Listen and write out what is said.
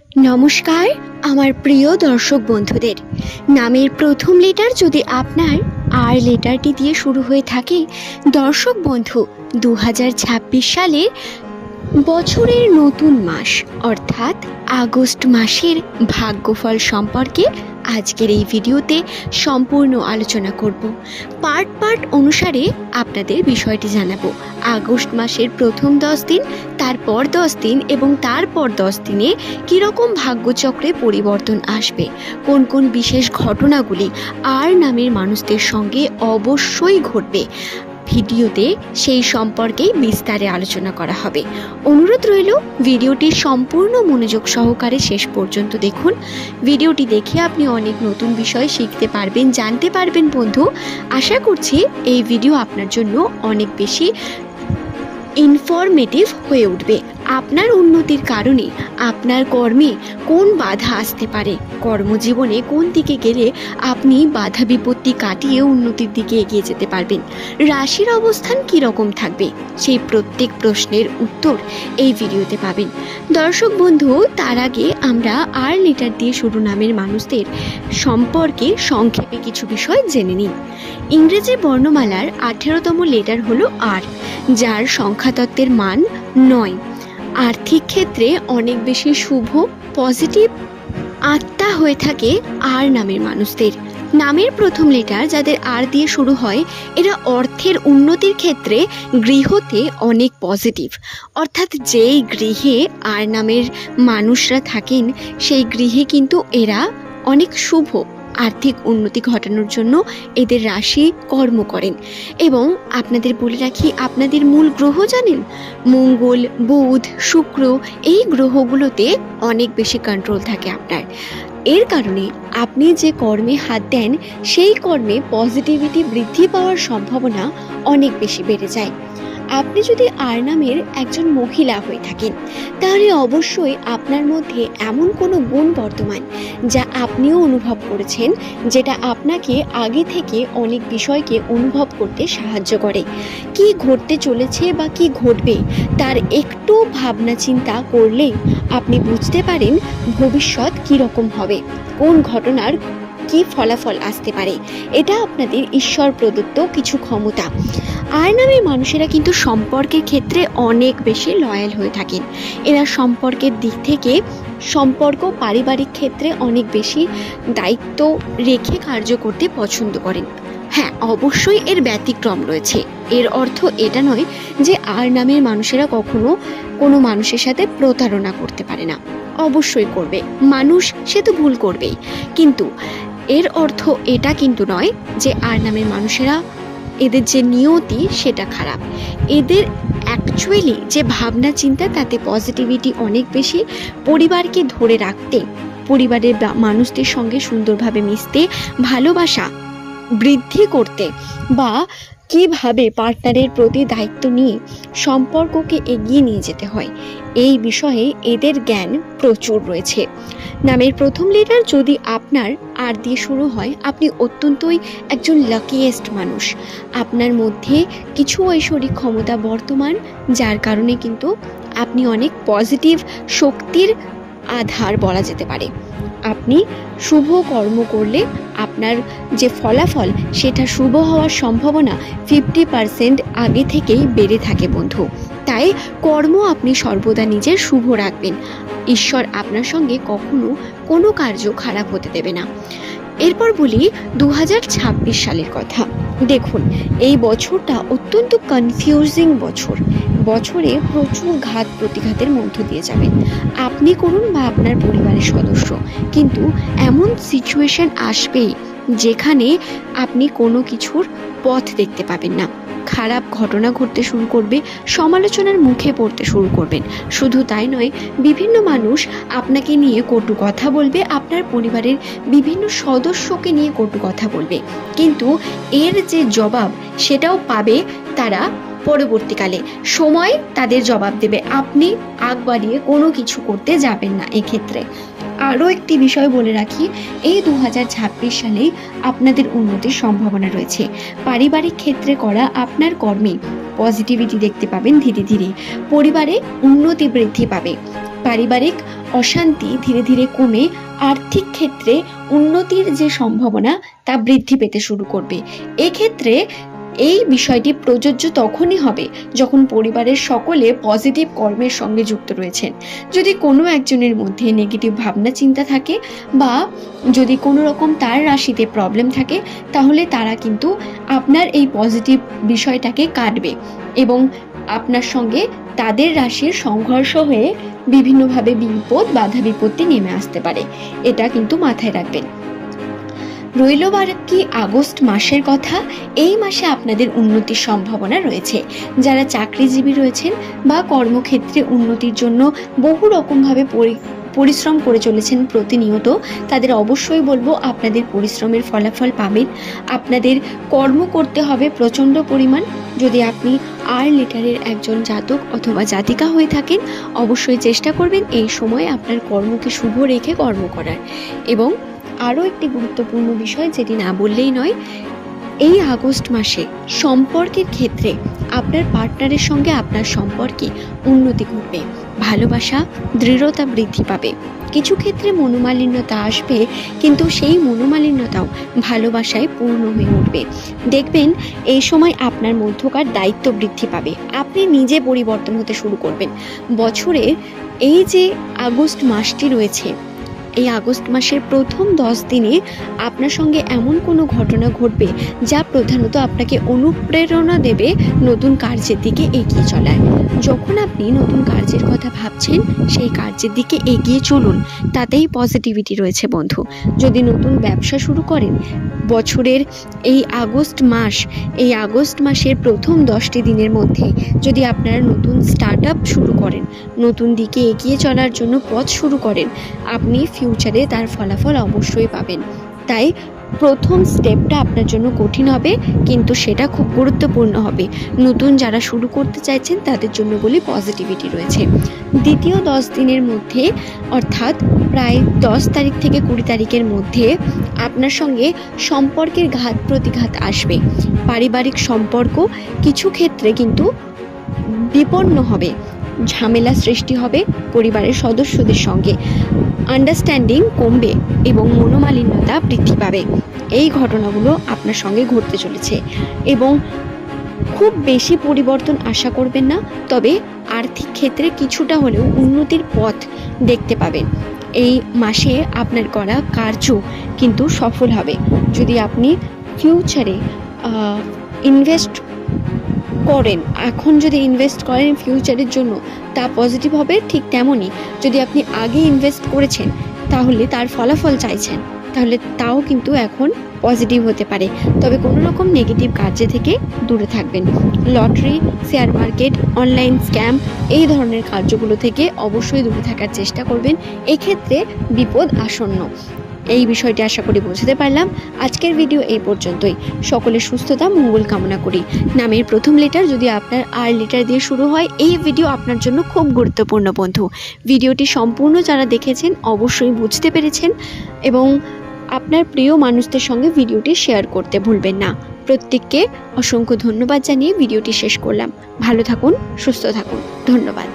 নমস্কার আমার প্রিয় দর্শক বন্ধুদের। নামের প্রথম লেটার যদি আপনার আর লেটারটি দিয়ে শুরু হয়ে থাকে, দর্শক বন্ধু 2026 সালের বছরের নতুন মাস অর্থাৎ আগস্ট মাসের ভাগ্যফল সম্পর্কে আজকের এই ভিডিওতে সম্পূর্ণ আলোচনা করব। পার্ট অনুসারে আপনাদের বিষয়টি জানাবো। আগস্ট মাসের প্রথম 10 দিন, তারপর 10 দিন এবং তারপর 10 দিনে কীরকম ভাগ্যচক্রে পরিবর্তন আসবে, কোন কোন বিশেষ ঘটনাগুলি আর নামের মানুষদের সঙ্গে অবশ্যই ঘটবে, ভিডিওতে সেই সম্পর্কেই বিস্তারে আলোচনা করা হবে। অনুরোধ রইল ভিডিওটি সম্পূর্ণ মনোযোগ সহকারে শেষ পর্যন্ত দেখুন। ভিডিওটি দেখে আপনি অনেক নতুন বিষয় শিখতে পারবেন, জানতে পারবেন বন্ধু। আশা করছি এই ভিডিও আপনার জন্য অনেক বেশি ইনফরমেটিভ হয়ে উঠবে। আপনার উন্নতির কারণে আপনার কর্মে কোন বাধা আসতে পারে, কর্মজীবনে কোন দিকে গেলে আপনি বাধা বিপত্তি কাটিয়ে উন্নতির দিকে এগিয়ে যেতে পারবেন, রাশির অবস্থান কীরকম থাকবে, সেই প্রত্যেক প্রশ্নের উত্তর এই ভিডিওতে পাবেন। দর্শক বন্ধু, তার আগে আমরা আর লেটার দিয়ে শুরু নামের মানুষদের সম্পর্কে সংক্ষেপে কিছু বিষয় জেনে নিই। ইংরেজি বর্ণমালার 18তম লেটার হলো আর, যার সংখ্যাতত্ত্বের মান 9। আর্থিক ক্ষেত্রে অনেক বেশি শুভ পজিটিভ আত্মা হয়ে থাকে আর নামের মানুষদের। নামের প্রথম লেটার যাদের আর দিয়ে শুরু হয়, এরা অর্থের উন্নতির ক্ষেত্রে গৃহতে অনেক পজিটিভ, অর্থাৎ যেই গৃহে আর নামের মানুষরা থাকেন সেই গৃহে কিন্তু এরা অনেক শুভ আর্থিক উন্নতি ঘটানোর জন্য এদের রাশি কর্ম করেন। এবং আপনাদের বলে রাখি, আপনাদের মূল গ্রহ জানেন? মঙ্গল, বুধ, শুক্র, এই গ্রহগুলোতে অনেক বেশি কন্ট্রোল থাকে আপনার। এর কারণে আপনি যে কর্মে হাত দেন সেই কর্মে পজিটিভিটি বৃদ্ধি পাওয়ার সম্ভাবনা অনেক বেশি বেড়ে যায়। আপনি যদি আর নামের একজন মহিলা হয়ে থাকেন, তাহলে অবশ্যই আপনার মধ্যে এমন কোনো গুণ বর্তমান যা আপনিও অনুভব করেছেন, যেটা আপনাকে আগে থেকে অনেক বিষয়কে অনুভব করতে সাহায্য করে। কি ঘটতে চলেছে বা কি ঘটবে তার একটু ভাবনা চিন্তা করলে আপনি বুঝতে পারেন ভবিষ্যৎ কীরকম হবে, কোন ঘটনার কি ফলাফল আসতে পারে। এটা আপনাদের ঈশ্বর প্রদত্ত কিছু ক্ষমতা। আর নামের মানুষেরা কিন্তু সম্পর্কের ক্ষেত্রে অনেক বেশি লয়াল হয়ে থাকেন। এরা সম্পর্কের দিক থেকে পারিবারিক ক্ষেত্রে অনেক বেশি দায়িত্ব রেখে কার্য করতে পছন্দ করেন। হ্যাঁ, অবশ্যই এর ব্যতিক্রম রয়েছে। এর অর্থ এটা নয় যে আর নামের মানুষেরা কখনো কোনো মানুষের সাথে প্রতারণা করতে পারে না, অবশ্যই করবে। মানুষ সে তো ভুল করবেই, কিন্তু এর অর্থ এটা কিন্তু নয় যে আর নামের মানুষেরা এদের যে নিয়তি সেটা খারাপ। এদের অ্যাকচুয়ালি যে ভাবনা চিন্তা তাতে পজিটিভিটি অনেক বেশি। পরিবারকে ধরে রাখতে, পরিবারের মানুষদের সঙ্গে সুন্দরভাবে মিশতে, ভালোবাসা বৃদ্ধি করতে বা কিভাবে পার্টনারের প্রতি দায়িত্ব নিয়ে সম্পর্ককে এগিয়ে নিয়ে যেতে হয়, এই বিষয়ে এদের জ্ঞান প্রচুর রয়েছে। নামের প্রথম লেটার যদি আপনার আর দিয়ে শুরু হয়, আপনি অত্যন্তই একজন লাকিয়েস্ট মানুষ। আপনার মধ্যে কিছু ঐশ্বরিক ক্ষমতা বর্তমান, যার কারণে কিন্তু আপনি অনেক পজিটিভ শক্তির আধার বলা যেতে পারে। আপনি শুভ কর্ম করলে আপনার যে ফলাফল সেটা শুভ হওয়ার সম্ভাবনা 50% আগে থেকেই বেড়ে থাকে বন্ধু। তাই কর্ম আপনি সর্বদা নিজের শুভ রাখবেন। ঈশ্বর আপনার সঙ্গে কখনো কোনো কার্য খারাপ হতে দেবে না। এরপর বলি 2026 সালের কথা। দেখুন, এই বছরটা অত্যন্ত কনফিউজিং বছরে প্রচুর ঘাত প্রতিঘাতের মধ্য দিয়ে যাবেন আপনি করুন বা আপনার পরিবারের সদস্য। কিন্তু এমন সিচুয়েশন আসবে যেখানে আপনি কোনো কিছুর পথ দেখতে পাবেন না। খারাপ ঘটনা ঘটতে শুরু করবে, সমালোচনার মুখে পড়তে শুরু করবেন। শুধু তাই নয়, বিভিন্ন মানুষ আপনাকে নিয়ে কটু কথা বলবে, আপনার পরিবারের বিভিন্ন সদস্যকে নিয়ে কটু কথা বলবে, কিন্তু এর যে জবাব সেটাও পাবে তারা পরবর্তীকালে। সময় তাদের জবাব দেবে। আপনি আগ বাড়িয়ে কোনো কিছু করতে যাবেন না। এক্ষেত্রে আরও একটি বিষয় বলে রাখি, এই 2026 সালেই আপনাদের উন্নতির সম্ভাবনা রয়েছে। পারিবারিক ক্ষেত্রে করা আপনার কর্মে পজিটিভিটি দেখতে পাবেন। ধীরে ধীরে পরিবারে উন্নতি বৃদ্ধি পাবে। পারিবারিক অশান্তি ধীরে ধীরে কমে আর্থিক ক্ষেত্রে উন্নতির যে সম্ভাবনা তা বৃদ্ধি পেতে শুরু করবে। এক্ষেত্রে এই বিষয়টি প্রযোজ্য তখনই হবে যখন পরিবারের সকলে পজিটিভ কর্মের সঙ্গে যুক্ত রয়েছেন। যদি কোনো একজনের মধ্যে নেগেটিভ ভাবনা চিন্তা থাকে বা যদি কোনো রকম তার রাশিতে প্রবলেম থাকে, তাহলে তারা কিন্তু আপনার এই পজিটিভ বিষয়টাকে কাটবে এবং আপনার সঙ্গে তাদের রাশির সংঘর্ষ হয়ে বিভিন্নভাবে বিপদ বাধা বিপত্তি নেমে আসতে পারে। এটা কিন্তু মাথায় রাখবেন। রইল বাকি আগস্ট মাসের কথা। এই মাসে আপনাদের উন্নতির সম্ভাবনা রয়েছে। যারা চাকরিজীবী রয়েছেন বা কর্মক্ষেত্রে উন্নতির জন্য বহু রকমভাবে পরিশ্রম করে চলেছেন প্রতিনিয়ত, তাদের অবশ্যই বলবো আপনাদের পরিশ্রমের ফলাফল পাবেন। আপনাদের কর্ম করতে হবে প্রচণ্ড পরিমাণ। যদি আপনি আর লিটারের একজন জাতক অথবা জাতিকা হয়ে থাকেন, অবশ্যই চেষ্টা করবেন এই সময় আপনার কর্মকে শুভ রেখে কর্ম করার। এবং আরও একটি গুরুত্বপূর্ণ বিষয় যেটি না বললেই নয়, এই আগস্ট মাসে সম্পর্কের ক্ষেত্রে আপনার পার্টনারের সঙ্গে আপনার সম্পর্কে উন্নতি ঘটবে, ভালোবাসা দৃঢ়তা বৃদ্ধি পাবে। কিছু ক্ষেত্রে মনোমালিন্যতা আসবে, কিন্তু সেই মনোমালিন্যতাও ভালোবাসায় পূর্ণ হয়ে উঠবে। দেখবেন এই সময় আপনার মধ্যকার দায়িত্ব বৃদ্ধি পাবে, আপনি নিজে পরিবর্তন হতে শুরু করবেন। বছরের এই যে আগস্ট মাসটি রয়েছে, এই আগস্ট মাসের প্রথম 10 দিনে আপনার সঙ্গে এমন কোনো ঘটনা ঘটবে যা প্রধানত আপনাকে অনুপ্রেরণা দেবে নতুন কার্যের দিকে এগিয়ে চলায়। যখন আপনি নতুন কার্যের কথা ভাবছেন, সেই কার্যের দিকে এগিয়ে চলুন, তাতেই পজিটিভিটি রয়েছে বন্ধু। যদি নতুন ব্যবসা শুরু করেন, বছরের এই আগস্ট মাসের প্রথম 10টি দিনের মধ্যে যদি আপনারা নতুন স্টার্ট আপ শুরু করেন, নতুন দিকে এগিয়ে চলার জন্য পথ শুরু করেন, আপনি ফিউচারে তার ফলাফল অবশ্যই পাবেন। তাই প্রথম স্টেপটা আপনার জন্য কঠিন হবে, কিন্তু সেটা খুব গুরুত্বপূর্ণ হবে। নতুন যারা শুরু করতে চাইছেন তাদের জন্য বলি পজিটিভিটি রয়েছে। দ্বিতীয় 10 দিনের মধ্যে, অর্থাৎ প্রায় 10 তারিখ থেকে 20 তারিখের মধ্যে আপনার সঙ্গে সম্পর্কের ঘাত প্রতিঘাত আসবে। পারিবারিক সম্পর্ক কিছু ক্ষেত্রে কিন্তু বিপন্ন হবে, ঝামেলা সৃষ্টি হবে পরিবারের সদস্যদের সঙ্গে, আন্ডারস্ট্যান্ডিং কমবে এবং মনোমালিন্যতা বৃদ্ধি পাবে। এই ঘটনাগুলো আপনার সঙ্গে ঘটতে চলেছে এবং খুব বেশি পরিবর্তন আশা করবেন না, তবে আর্থিক ক্ষেত্রে কিছুটা হলেও উন্নতির পথ দেখতে পাবেন। এই মাসে আপনার করা কার্য কিন্তু সফল হবে। যদি আপনি ফিউচারে ইনভেস্ট করেন, এখন যদি ইনভেস্ট করেন ফিউচারের জন্য, তা পজিটিভ হবে। ঠিক তেমনই যদি আপনি আগে ইনভেস্ট করেছেন তাহলে তার ফলাফল চাইছেন, তাহলে তাও কিন্তু এখন পজিটিভ হতে পারে। তবে কোনো রকম নেগেটিভ কার্য থেকে দূরে থাকবেন। Lottery, share market, online scam এই ধরনের কার্যগুলো থেকে অবশ্যই দূরে থাকার চেষ্টা করবেন। এক্ষেত্রে বিপদ আসন্ন। এই বিষয়টি আশা করি বুঝতে পারলাম। আজকের ভিডিও এই পর্যন্তই। সকলের সুস্থতা মঙ্গল কামনা করি। নামের প্রথম লেটার যদি আপনার আর লেটার দিয়ে শুরু হয়, এই ভিডিও আপনার জন্য খুব গুরুত্বপূর্ণ বন্ধু। ভিডিওটি সম্পূর্ণ যারা দেখেছেন অবশ্যই বুঝতে পেরেছেন এবং আপনার প্রিয় মানুষদের সঙ্গে ভিডিওটি শেয়ার করতে ভুলবেন না। প্রত্যেককে অসংখ্য ধন্যবাদ জানিয়ে ভিডিওটি শেষ করলাম। ভালো থাকুন, সুস্থ থাকুন। ধন্যবাদ।